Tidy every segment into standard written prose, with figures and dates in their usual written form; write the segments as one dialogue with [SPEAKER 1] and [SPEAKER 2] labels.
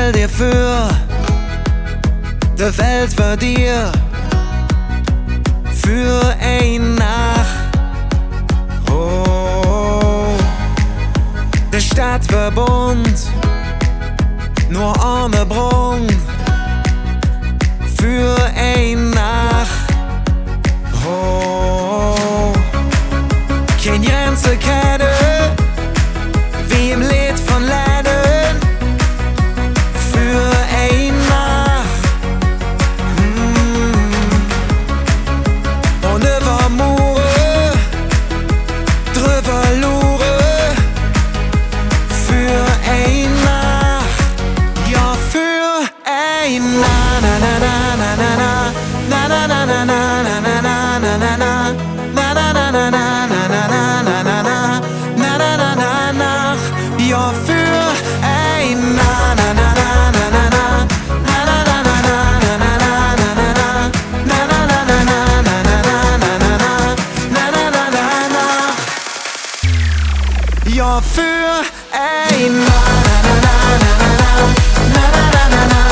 [SPEAKER 1] stell dir für, de Welt für dir, für ein Nacht. Oh, de Stadt verbund, nur arme Brung, für ein Nacht. Oh, kein Grenze kenne, wie im Lied von Lennon, für ein Nacht. Und über Mure, drüber Lure, für ein Nacht. Ja, für ein Na na na na na na na na na na na na na na na na na. Ja, für ein Na na na na na na na na na na na na na na na na na na na. Ja, für ein Na na na na na na na na na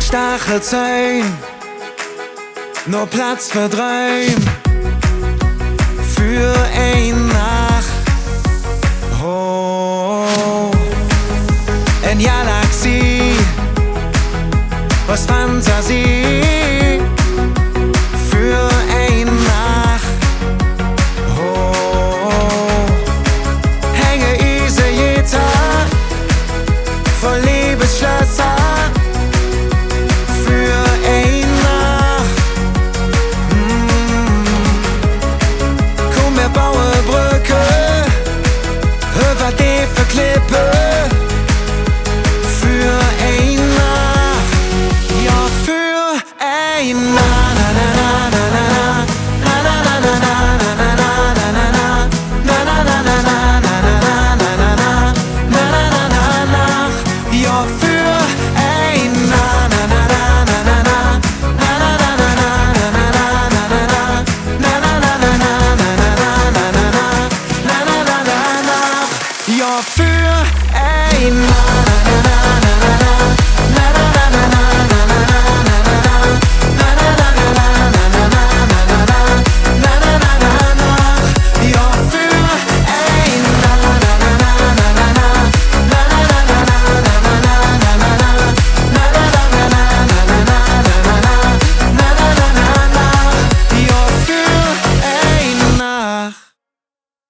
[SPEAKER 1] Stachelzähn, nur Platz für Träume.